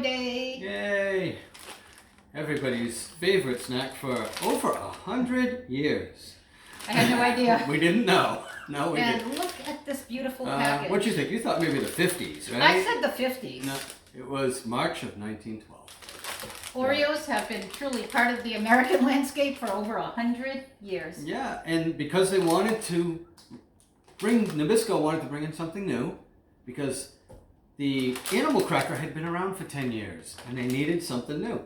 Oreo Day! Yay! Everybody's favorite snack for over 100 years. I had no idea. We didn't know. No, we didn't. And look at this beautiful package. What'd you think? You thought maybe the 50s, right? I said the 50s. No, it was March of 1912. Oreos have been truly part of the American landscape for over 100 years. Yeah, and because they wanted to Nabisco wanted to bring in something new, because the animal cracker had been around for 10 years, and they needed something new.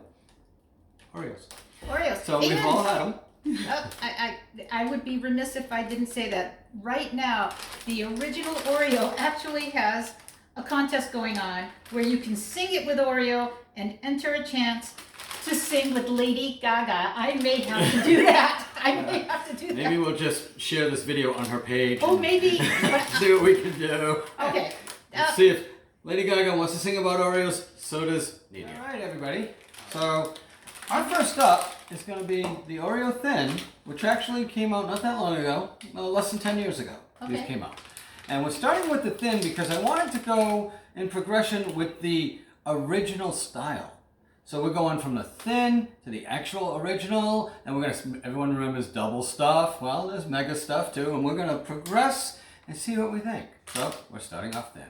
Oreos. Oreos. So we've all had them. I would be remiss if I didn't say that. Right now, the original Oreo actually has a contest going on where you can sing it with Oreo and enter a chance to sing with Lady Gaga. I may have to do that. I may have to do that. Maybe we'll just share this video on her page. Oh, maybe. See what we can do. Okay. Let's see if Lady Gaga wants to sing about Oreos. So does Nina. All right, everybody. So our first up is going to be the Oreo Thin, which actually came out not that long ago, less than 10 years ago. Okay. These came out. And we're starting with the Thin because I wanted to go in progression with the original style. So we're going from the Thin to the actual original, and we're going to, everyone remembers double stuff. Well, there's mega stuff too, and we're going to progress and see what we think. So we're starting off Thin.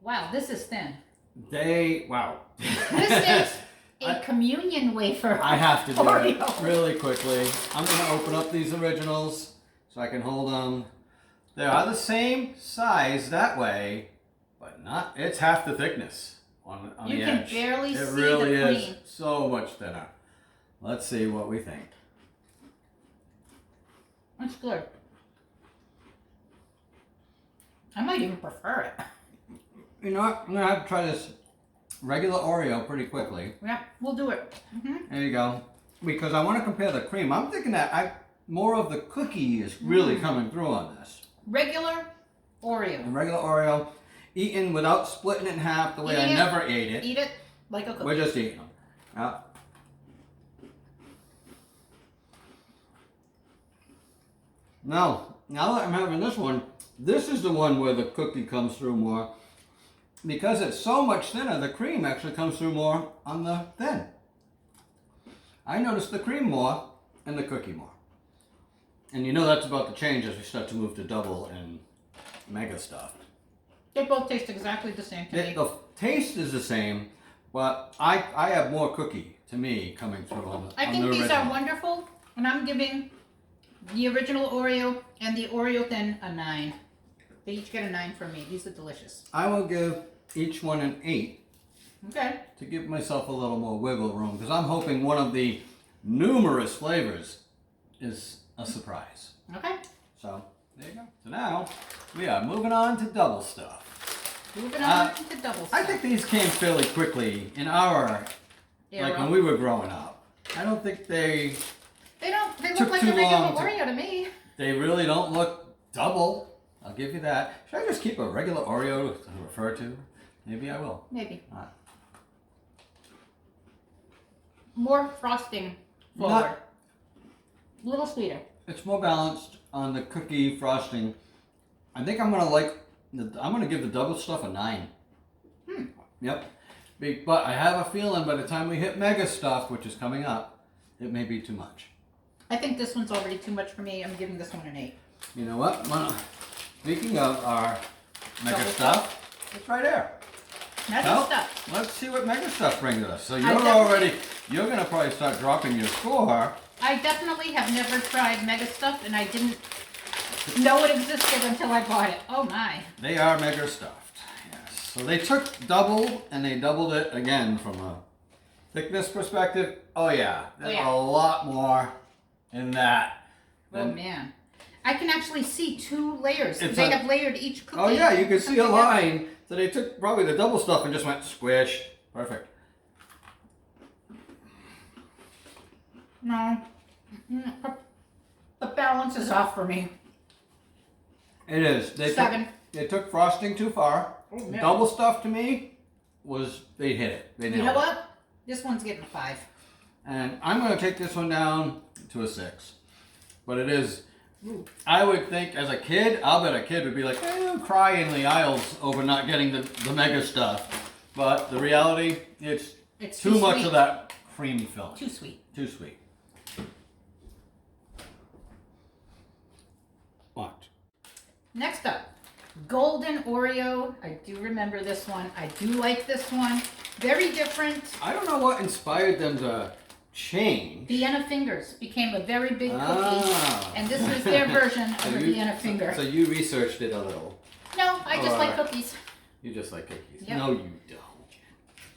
Wow, this is thin. Wow. This is a communion wafer. I have to do Oreo. it really quickly. I'm going to open up these originals so I can hold them. They are the same size that way, but not, it's half the thickness on the edge. You can barely see the cream. It really is so much thinner. Let's see what we think. That's good. I might even prefer it. You know what? I'm going to have to try this regular Oreo pretty quickly. Yeah, we'll do it. There you go. Because I want to compare the cream. I'm thinking that more of the cookie is really coming through on this. Regular Oreo. The regular Oreo, eaten without splitting it in half the way I never ate it. Eat it like a cookie. We're just eating them. Now that I'm having this one, this is the one where the cookie comes through more. Because it's so much thinner, the cream actually comes through more on the Thin. I noticed the cream more and the cookie more. And you know that's about to change as we start to move to double and mega stuff. They both taste exactly the same to me. The taste is the same, but I have more cookie to me coming through on the I think the these original. are wonderful, and I'm giving the original Oreo and the Oreo Thin a 9. They each get a 9 from me. These are delicious. I will give each one an 8 Okay. to give myself a little more wiggle room, because I'm hoping one of the numerous flavors is a surprise. Okay. So there you go. So now we are moving on to double stuff. Moving on to double stuff. I think these came fairly quickly in our, like when we were growing up. I don't think they They took look like too a regular long to- Oreo to me. They really don't look double. I'll give you that. Should I just keep a regular Oreo to refer to? Maybe I will. Maybe. All right. More frosting forward. A little sweeter. It's more balanced on the cookie frosting. I think I'm gonna give the double stuff a 9. Yep. But I have a feeling by the time we hit mega stuff, which is coming up, it may be too much. I think this one's already too much for me. I'm giving this one an 8. You know what? Speaking of our mega Double stuff, it's right there. Mega Well, stuff. let's see what mega stuff brings us. So you're gonna probably start dropping your score. I definitely have never tried mega stuff, and I didn't know it existed until I bought it. Oh my. They are mega stuffed. Yes. So they took double and they doubled it again from a thickness perspective. Oh yeah, there's a lot more in that. Oh man. I can actually see 2 layers. It's They have layered each cookie. Oh yeah, you can see a together. line. So they took probably the double stuff and just went squish. Perfect. No. The balance is off for me. It is. They 7. They took frosting too far. Oh, yeah. Double stuff to me was they hit it. They You nailed know it. what? This one's getting a 5. And I'm going to take this one down to a 6. But it is Ooh. I would think as a kid, I'll bet a kid would be like, cry in the aisles over not getting the mega stuff. But the reality, it's too much sweet. of that creamy filling. Too sweet. Too sweet. What? Next up, golden Oreo. I do remember this one. I do like this one. Very different. I don't know what inspired them to change. Vienna Fingers became a very big cookie, and this is their version of a Vienna Finger. So you researched it a little. No, I just like cookies. You just like cookies. Yep. No, you don't.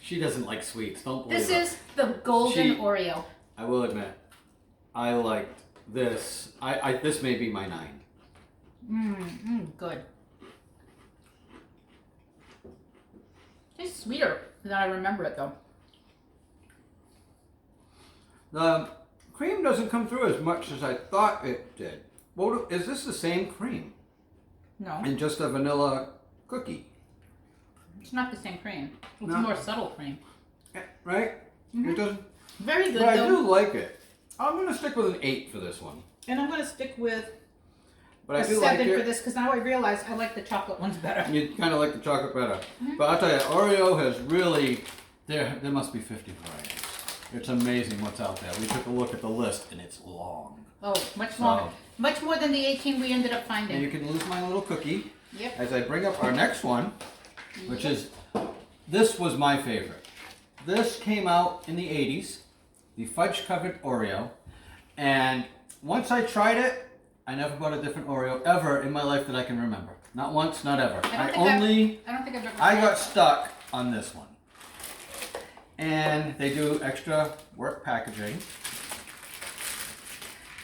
She doesn't like sweets. Don't believe This her. is the golden Oreo. I will admit, I liked this. This may be my 9. Good. Tastes sweeter than I remember it though. The cream doesn't come through as much as I thought it did. Well, is this the same cream? No, And just a vanilla cookie, it's not the same cream. It's No. a more subtle cream. right? It doesn't. Very good But I though. do like it. I'm gonna stick with an 8 for this one. And I'm going to stick with But I a do 7 like for it. this because now I realize I like the chocolate ones better. You kind of like the chocolate better. But I'll tell you, Oreo has really, there must be 50 varieties. It's amazing what's out there. We took a look at the list and it's long. Oh, much So- longer. Much more than the 18 we ended up And finding. you can lose my little cookie Yep. as I bring up our next one, which is, this was my favorite. This came out in the 80s, the fudge covered Oreo. And once I tried it, I never bought a different Oreo ever in my life that I can remember. Not once, not ever. I I don't think I've ever I tried got it. stuck on this one. And they do extra work packaging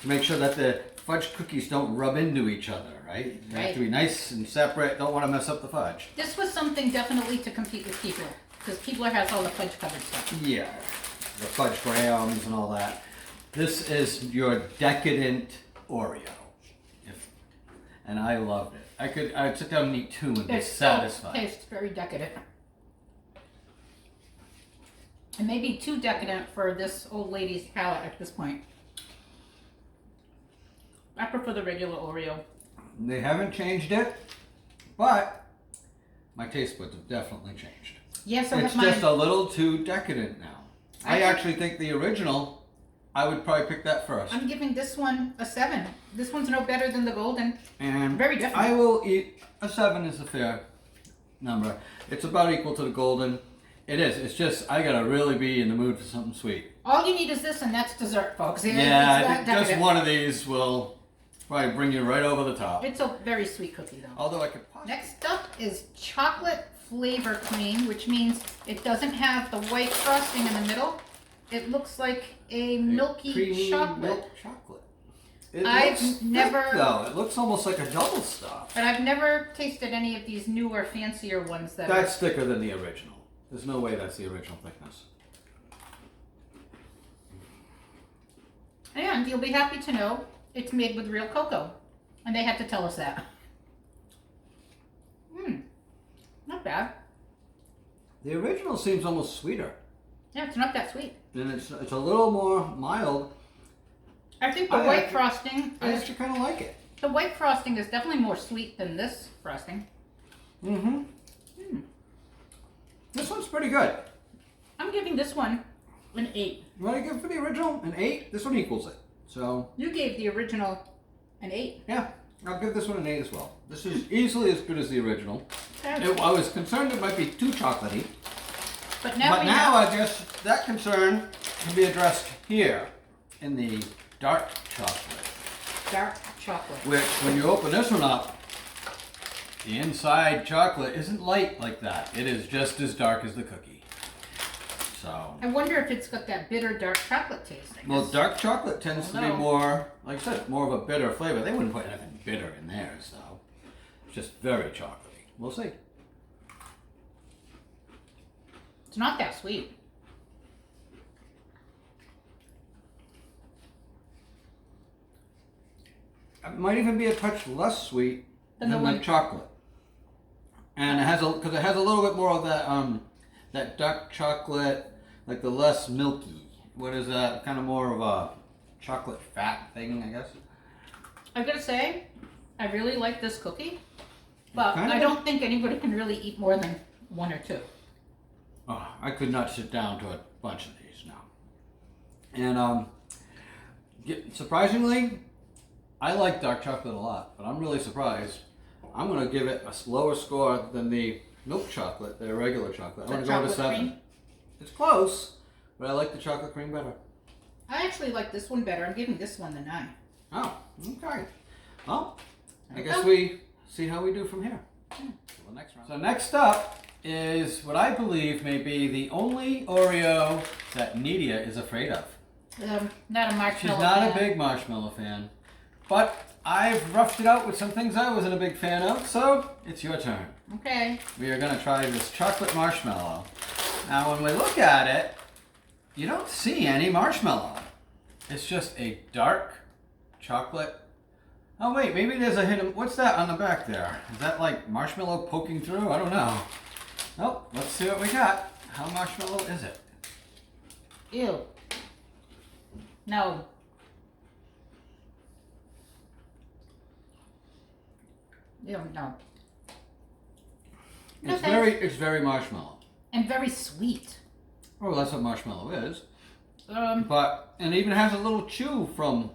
to make sure that the fudge cookies don't rub into each other, right? They have to be nice and separate. Don't want to mess up the fudge. This was something definitely to compete with Keebler because Keebler has all the fudge covered stuff. Yeah, the fudge grahams and all that. This is your decadent Oreo. And I loved it. I'd sit down and eat 2 and be It satisfied. tastes very decadent. It may be too decadent for this old lady's palate at this point. I prefer the regular Oreo. They haven't changed it, but my taste buds have definitely changed. Yes, I It's have mine. just a little too decadent now. I think- actually think the original, I would probably pick that first. I'm giving this one a 7. This one's no better than the golden. And Very different. I will eat a 7 is a fair number. It's about equal to the golden. It is. It's just I gotta really be in the mood for something sweet. All you need is this, and that's dessert, folks. It's Yeah, I that think just decadent. one of these will probably bring you right over the top. It's a very sweet cookie, though. Although I could possibly. Next up is chocolate flavor cream, which means it doesn't have the white frosting in the middle. It looks like a milky creamy chocolate. milk chocolate. It I've looks never- thick, though. It looks almost like a double stuff. But I've never tasted any of these newer, fancier ones that That's thicker than the original. There's no way that's the original thickness. are. And you'll be happy to know it's made with real cocoa. And they had to tell us that. Not bad. The original seems almost sweeter. Yeah, it's not that sweet. And it's a little more mild. I think the I white actually- frosting I is actually kind of like it. the white frosting is definitely more sweet than this frosting. Mm-hmm. This one's pretty good. I'm giving this one an 8. You want to give for the original an 8? This one equals it. So, You gave the original an 8. yeah, I'll give this one an 8 as well. This is easily as good as the original. Okay. I was concerned it might be too chocolatey. But now But we now know. I guess that concern can be addressed here in the dark chocolate. Dark chocolate. Which, when you open this one up, the inside chocolate isn't light like that. It is just as dark as the cookie. So, I wonder if it's got that bitter dark chocolate taste. I well, guess. dark chocolate tends to be No. more, like I said, more of a bitter flavor. They wouldn't put anything bitter in theirs, though. It's just very chocolatey. We'll see. It's not that sweet. It might even be a touch less sweet Than than the the one- chocolate. And it has because it has a little bit more of that that dark chocolate, like the less milky. What is that? Kind of more of a chocolate fat thing, I guess. I gotta say, I really like this cookie, but Kind of I don't think anybody can really eat more than one or two. Oh, I could not sit down to a bunch of these now. And surprisingly, I like dark chocolate a lot, but I'm really surprised. I'm going to give it a lower score than the milk chocolate, the regular chocolate. I'm going to go to 7. Cream? It's close, but I like the chocolate cream better. I actually like this one better. I'm giving this one the 9. Oh, okay. Well, I guess Okay. we see how we do from here. To the next round. So next up is what I believe may be the only Oreo that Nidia is afraid of. Not a She's marshmallow. not fan. a big marshmallow fan, but I've roughed it out with some things I wasn't a big fan of, so it's your turn. Okay. We are going to try this chocolate marshmallow. Now when we look at it, you don't see any marshmallow. It's just a dark chocolate. Oh wait, maybe there's a hidden, what's that on the back there? Is that like marshmallow poking through? I don't know. Nope, let's see what we got. How marshmallow is it? Ew. No. Ew, no. It's very marshmallow. And very sweet. Oh, that's what marshmallow is. Um, But, and it even has a little chew from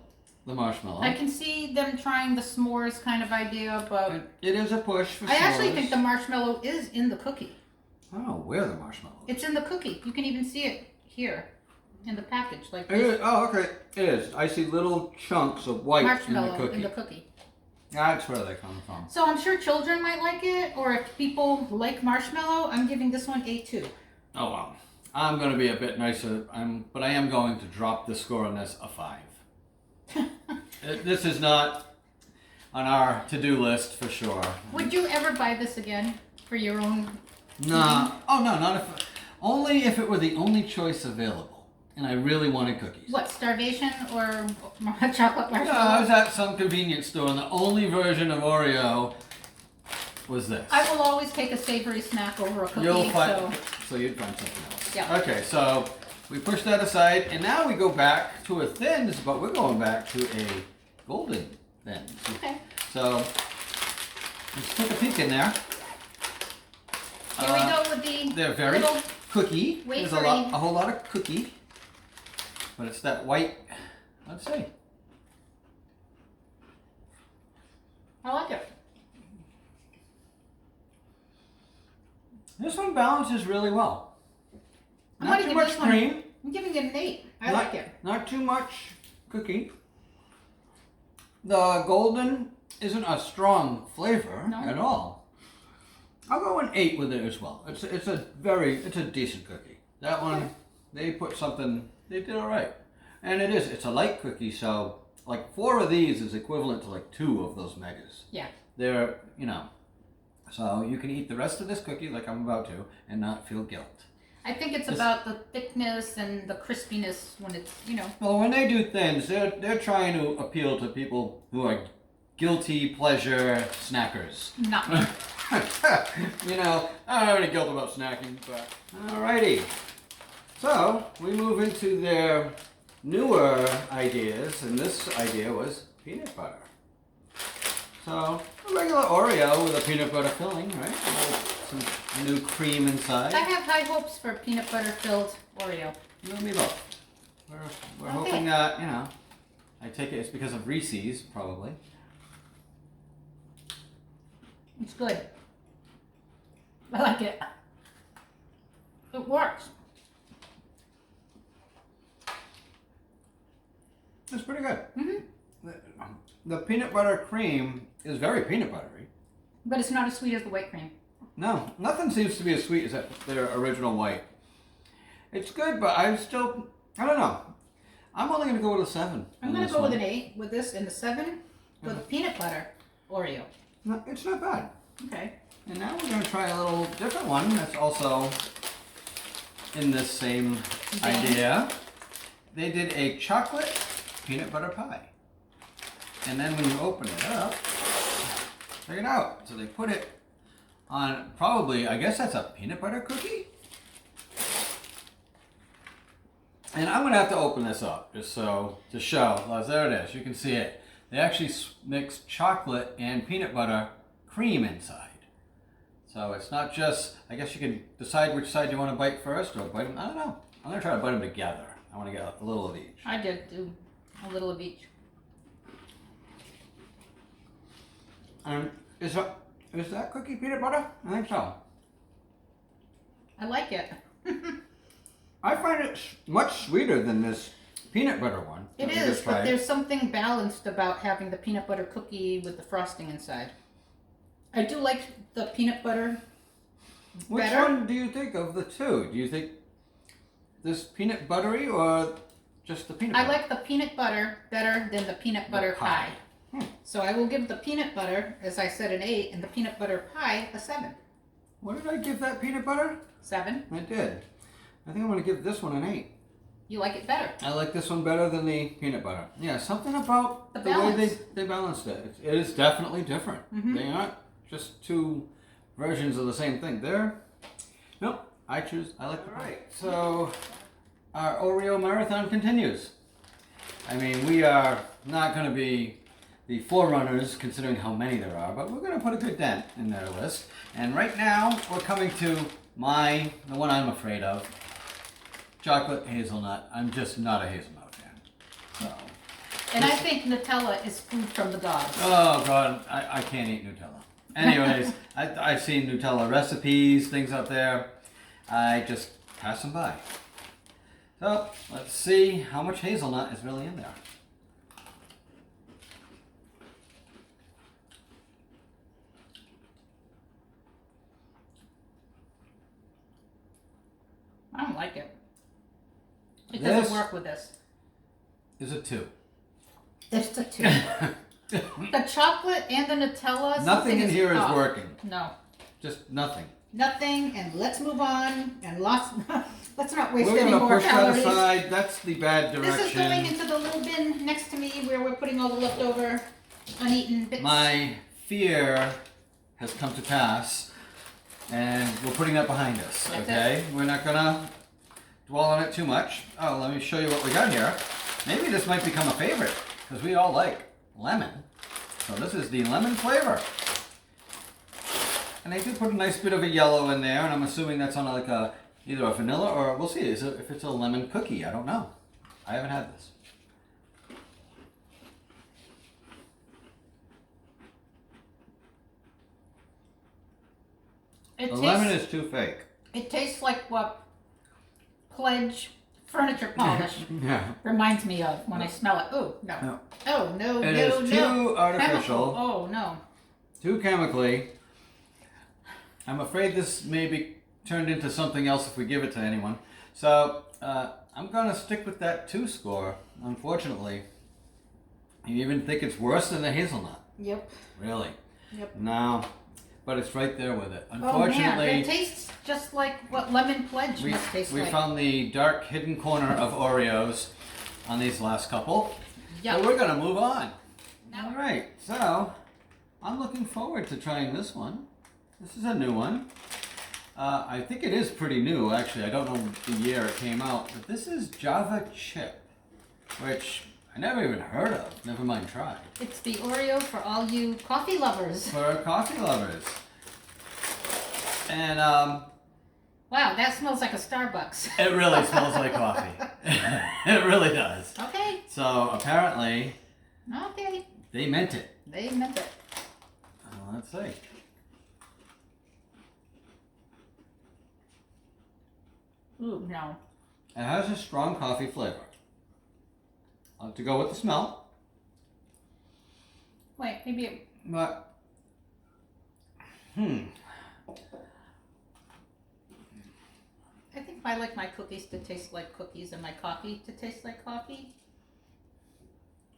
the marshmallow. I can see them trying the s'mores kind of idea, but It is a push for I actually s'mores. think the marshmallow is in the cookie. I don't know where the marshmallow is. It's in the cookie. You can even see it here in the package, like It this is. Oh, okay. It is. I see little chunks of white in the marshmallow cookie. in the cookie. That's where they come from. So I'm sure children might like it, or if people like marshmallow, I'm giving this one a 2. Oh well. I'm going to be a bit nicer. But I am going to drop the score on this a 5. This is not on our to-do list for sure. Would you ever buy this again for your own? No. Oh no, not if. Only if it were the only choice available, and I really wanted cookies. What, starvation or chocolate No, I marshmallow? was at some convenience store, and the only version of Oreo was this. I will always take a savory snack over a cookie. You'll find. So So you'd find something else. Yeah. Okay, so we push that aside, and now we go back to a thins, but we're going back to a golden thins. okay, So let's take a peek in there. here we go with the They're very little. cookie. There's wafery. a whole lot of cookie, but it's that white. Let's see. I like it. This one balances really well. I'm Not gonna too give much this one- cream. I'm giving it an 8. I Not- like it. Not too much cookie. The golden isn't a strong flavor No. at all. I'll go an 8 with it as well. It's a decent cookie. That one, Okay. they put something, they did all right. And it's a light cookie, so like 4 of these is equivalent to like 2 of those megas. Yeah. They're, so you can eat the rest of this cookie like I'm about to and not feel guilt. I think it's This- about the thickness and the crispiness when it's, Well, when they do thins, they're trying to appeal to people who are guilty pleasure snackers. not. I don't have any guilt about snacking, but alrighty. So we move into their newer ideas, and this idea was peanut butter. So a regular Oreo with a peanut butter filling, right? With some new cream inside. I have high hopes for peanut butter filled Oreo. You and me both. We're Okay. hoping that, I take it it's because of Reese's, probably. It's good. I like it. It works. It's pretty good. Mm-hmm. The peanut butter cream is very peanut buttery. But it's not as sweet as the white cream. No, nothing seems to be as sweet as their original white. It's good, but I don't know. I'm only going to go with a 7. I'm on going this to go with one. an 8 with this and a 7 with peanut butter Oreo. No, it's not bad. Okay. And now we're going to try a little different one that's also in this same Vein. idea. They did a chocolate peanut butter pie. And then when you open it up, check it out. So they put it on probably, I guess that's a peanut butter cookie? And I'm going to have to open this up just to show. Oh, there it is. You can see it. they actually mix chocolate and peanut butter cream inside. So it's not just, I guess you can decide which side you want to bite first or bite them, I don't know. I'm going to try to bite them together. I want to get a little of each. I did do a little of each. Is that cookie peanut butter? I think so. I like it. I find it much sweeter than this peanut butter one. It is, but there's something balanced about having the peanut butter cookie with the frosting inside. I do like the peanut butter Which better. one do you think of the two? Do you think this peanut buttery or just the peanut butter? I like the peanut butter better than the peanut butter pie. So I will give the peanut butter, as I said, an 8, and the peanut butter pie a 7. What did I give that peanut butter? 7. I did. I think I'm going to give this one an 8. You like it better. I like this one better than the peanut butter. Yeah, something about The way balance. they balanced it. It is definitely different. Mhm. They aren't just two versions of the same thing. Nope, I like the pie. Alright, so our Oreo marathon continues. I mean, we are not going to be the forerunners considering how many there are, but we're going to put a good dent in their list. And right now, we're coming to the one I'm afraid of, chocolate hazelnut. I'm just not a hazelnut fan. So. And I think Nutella is food from the gods. Oh God, I can't eat Nutella. Anyways, I've seen Nutella recipes, things out there. I just pass them by. So let's see how much hazelnut is really in there. I don't like it. It This doesn't work with this. is a 2. It's a 2. The chocolate and the Nutella. Nothing in here is off. working. No. Just nothing. Nothing, and let's move on, and let's not waste We're any gonna more push calories. that aside. That's the bad direction. This is going into the little bin next to me where we're putting all the leftover uneaten bits. My fear has come to pass, and we're putting that behind us. That's Okay, we're not gonna dwell on it too much. Oh, let me show you what we got here. Maybe this might become a favorite because we all like lemon. So this is the lemon flavor, and they do put a nice bit of a yellow in there, and I'm assuming that's on like either a vanilla or we'll see if it's a lemon cookie. I don't know. I haven't had this. The lemon is too fake. It tastes like what Pledge furniture polish Yeah. reminds me of when I smell it. Oh, no. No. Oh, no, It no, is no. too artificial. Chemical. Oh, no. Too chemically. I'm afraid this may be turned into something else if we give it to anyone. So I'm going to stick with that 2 score, unfortunately. You even think it's worse than the hazelnut? Yep. Really? Yep. No. But it's right there with it. Oh, man. Unfortunately, It tastes just like what Lemon Pledge must taste we like. found the dark hidden corner of Oreos on these last couple. Yep. So we're going to move on. Now- All right. So I'm looking forward to trying this one. This is a new one. I think it is pretty new, actually. I don't know the year it came out, but this is Java Chip, which I never even heard of. Never mind tried. It's the Oreo for all you coffee lovers. For coffee lovers. And Wow, that smells like a Starbucks. it really smells like coffee. It really does. Okay. So apparently Okay. they meant it. They meant it. Let's see. Ooh, no. It has a strong coffee flavor. To go with the smell, Wait, maybe it... but I think I like my cookies to taste like cookies and my coffee to taste like coffee.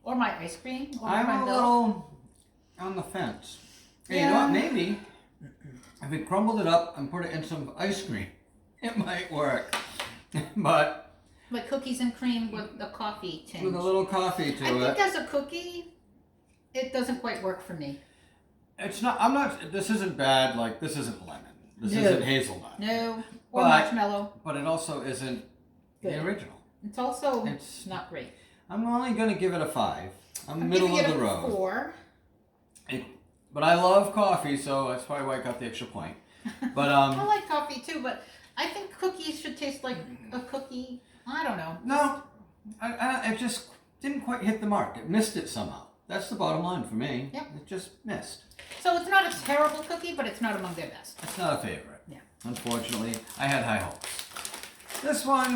Or my ice cream. Or my I'm a milk. little on the fence. Hey, you know what? Maybe if we crumbled it up and put it in some ice cream, it might work. But Like cookies and cream with the coffee tinge. with a little coffee to I think it, as a cookie, it doesn't quite work for me. it's not. I'm not. This isn't bad. Like this isn't lemon. This No. isn't hazelnut. No. Or But- marshmallow. But it also isn't Good. the original. It's also It's not great. I'm only going to give it a 5 I'm middle giving of it the a road. 4. But I love coffee, so that's probably why I got the extra point. But I like coffee too, but I think cookies should taste like a cookie. I don't know. no, it just didn't quite hit the mark. It missed it somehow. That's the bottom line for me. Yep. It just missed. So it's not a terrible cookie, but it's not among their best. It's not a favorite. Yeah. Unfortunately, I had high hopes. This one,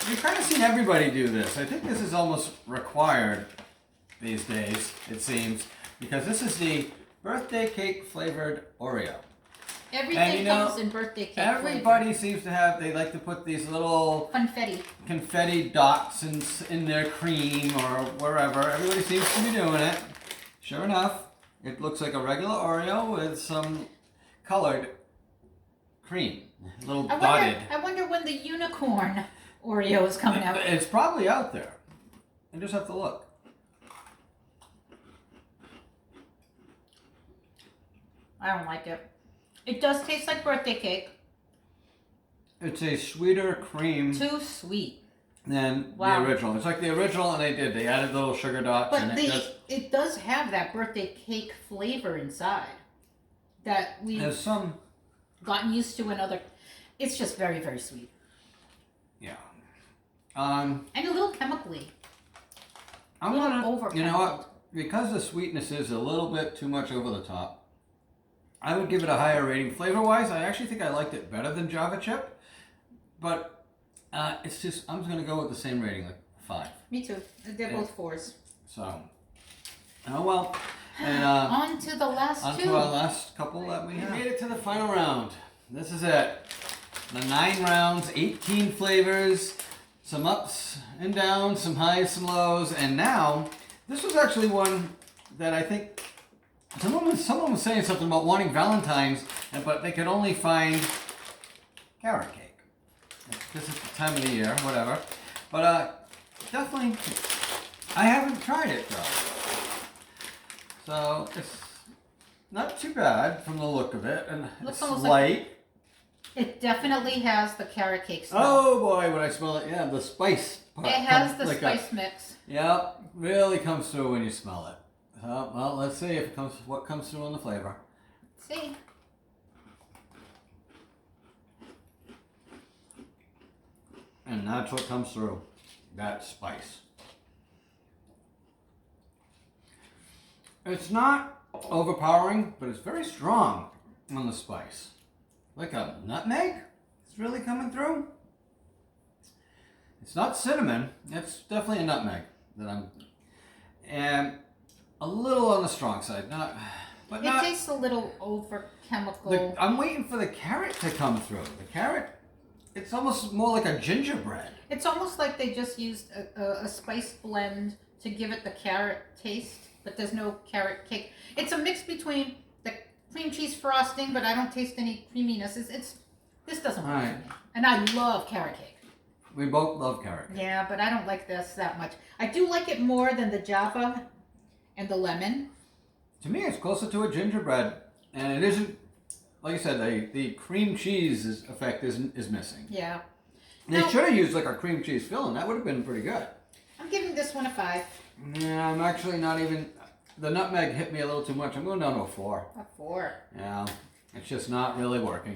you've kind of seen everybody do this. I think this is almost required these days, it seems, because this is the birthday cake flavored Oreo. Everything comes in birthday cake Everybody seems to have, they like to put these little flavor. confetti dots in their cream or wherever. Everybody seems to be doing it. Sure enough, it looks like a regular Oreo with some colored cream, a little dotted. I wonder when the unicorn Oreo is coming out. It's probably out there. I just have to look. I don't like it. It does taste like birthday cake. It's a sweeter cream Too sweet. than Wow. the original. It's like the original, and they added little sugar dots, But and it does have that birthday cake flavor inside that we've there's some, gotten used to in other. It's just very, very sweet. yeah. And a little chemically. I'm A little gonna, over you know chemicaled. what? Because the sweetness is a little bit too much over the top, I would give it a higher rating. Flavor-wise, I actually think I liked it better than Java Chip, but it's just, I'm just gonna go with the same rating, like 5. Me too. They're Yeah. both 4s. So, oh well. And On to the last on two. to our last couple that we have. We made it to the final round. This is it. The 9 rounds, 18 flavors, some ups and downs, some highs, some lows, and now this was actually one that I think someone was saying something about wanting Valentine's, but they could only find carrot cake. This is the time of the year, whatever. But definitely, I haven't tried it though. So it's not too bad from the look of it, and Looks it's almost light. It definitely has the carrot cake smell. Oh boy, when I smell it, yeah, the spice part. It has comes the like spice mix. Yep, really comes through when you smell it. Well, let's see if it comes. What comes through on the flavor? See? And that's what comes through. That spice. It's not overpowering, but it's very strong on the spice. Like a nutmeg? It's really coming through. It's not cinnamon. It's definitely a nutmeg that I'm. And a little on the strong side. But It tastes a little over chemical. I'm waiting for the carrot to come through. The carrot, it's almost more like a gingerbread. It's almost like they just used a spice blend to give it the carrot taste, but there's no carrot cake. It's a mix between the cream cheese frosting, but I don't taste any creaminess. This doesn't work for me. And I love carrot cake. We both love carrot cake. Yeah, but I don't like this that much. I do like it more than the Java and the lemon. To me, it's closer to a gingerbread, and it isn't. Like you said, the cream cheese effect is missing. Yeah. They No. should have used like a cream cheese filling. That would have been pretty good. I'm giving this one a 5. Yeah, I'm actually not even. The nutmeg hit me a little too much. I'm going down to a 4. A 4. Yeah, it's just not really working.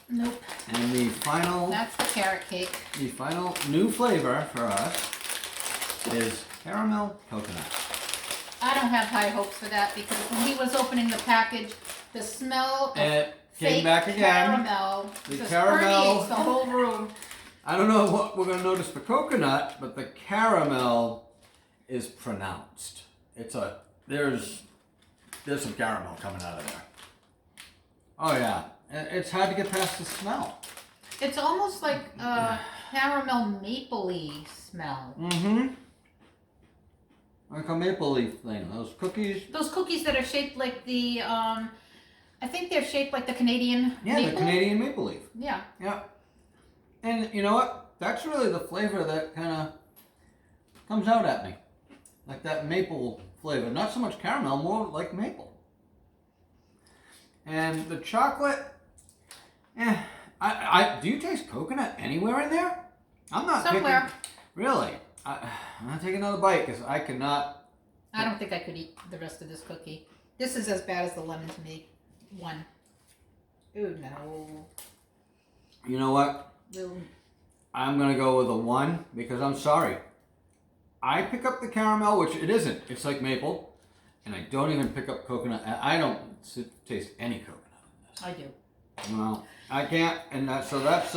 Nope. And the final That's the carrot cake. new flavor for us is caramel coconut. I don't have high hopes for that because when he was opening the package, the smell of And it came fake back again. caramel The just caramel. permeates the whole room. I don't know what we're going to notice for coconut, but the caramel is pronounced. There's some caramel coming out of there. Oh yeah, it's hard to get past the smell. It's almost like a caramel mapley smell. Mm-hmm. Like a maple leaf thing. Those cookies. Those cookies that are shaped like the, I think they're shaped like the Canadian Yeah, maple. the Canadian maple leaf. Yeah. Yeah. And you know what? That's really the flavor that kind of comes out at me. Like that maple flavor. Not so much caramel, more like maple. And the chocolate, do you taste coconut anywhere in there? I'm not Somewhere. Really? I'm going to take another bite because I cannot I don't think I could eat the rest of this cookie. This is as bad as the lemon to me. 1. Ooh, no. You know what? Ooh. I'm going to go with a 1 because I'm sorry. I pick up the caramel, which it isn't. It's like maple. And I don't even pick up coconut. I don't taste any coconut in this. I do. No, I can't. And so that's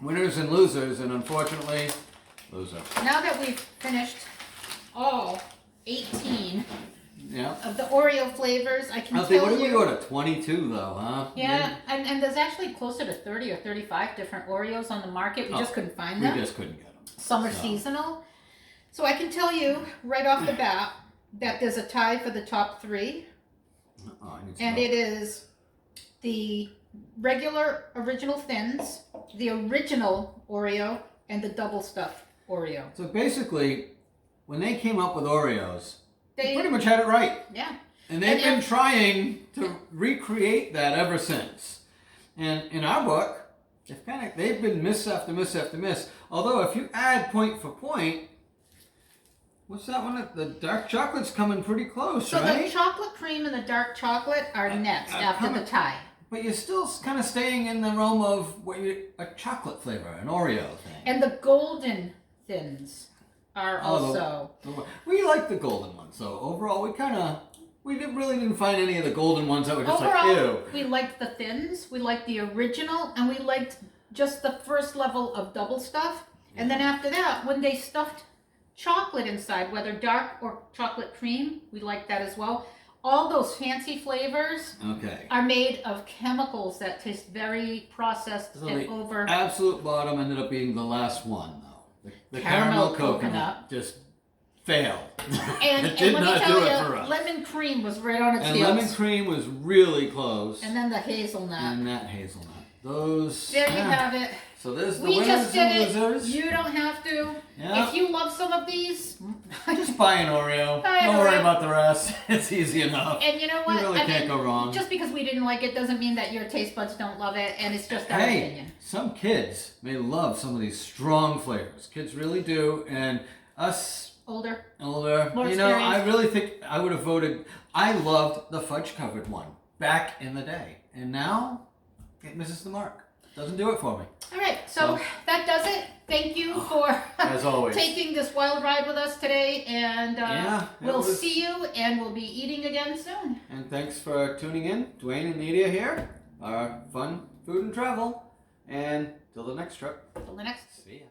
winners and losers. And unfortunately, loser. Now that we've finished all 18 Yeah. of the Oreo flavors, I can I'll say, tell what did you. we go to? 22 though, huh? Yeah, and there's actually closer to 30 or 35 different Oreos on the market. We just couldn't find them. We just couldn't get them. Some are seasonal. So I can tell you right off the bat that there's a tie for the top 3. And it is the regular original thins, the original Oreo, and the double stuffed Oreo. So basically, when they came up with Oreos, they They pretty much had it right. Yeah. And they've been trying to recreate that ever since. And in our book, they've been miss after miss after miss. Although if you add point for point, what's that one? The dark chocolate's coming pretty close, So right? the chocolate cream and the dark chocolate are next after the tie. But you're still kind of staying in the realm of a chocolate flavor, an Oreo thing. And the golden thins are also. We like the golden ones, so overall we really didn't find any of the golden ones that were just like, ew. We liked the thins, we liked the original, and we liked just the first level of double stuff. And then after that, when they stuffed chocolate inside, whether dark or chocolate cream, we liked that as well. All those fancy flavors are made of chemicals that taste very processed and over. Absolute bottom ended up being the last one, though. The caramel coconut just failed. And, it did let not me tell do you, it for us. lemon cream was right on its And heels. lemon cream was really close. And then the hazelnut. And that hazelnut. Those. There you have it. So there's the We winners just did and it. losers. You don't have to. Yeah. If you love some of these, Just buy an Oreo. Buy an Don't worry Oreo. about the rest. It's easy enough. and you know what? You really can't go wrong. Just because we didn't like it doesn't mean that your taste buds don't love it, and it's just our Hey, opinion. some kids may love some of these strong flavors. Kids really do, and us Older. more I experienced. really think I would have voted. I loved the fudge covered one back in the day, and now it misses the mark. Doesn't do it for me. All right, so that does it. Thank you for as always taking this wild ride with us today, and we'll see you, and we'll be eating again soon. And thanks for tuning in. Dwayne and Nydia here. Our fun food and travel. And till the next trip. Till the next. See ya.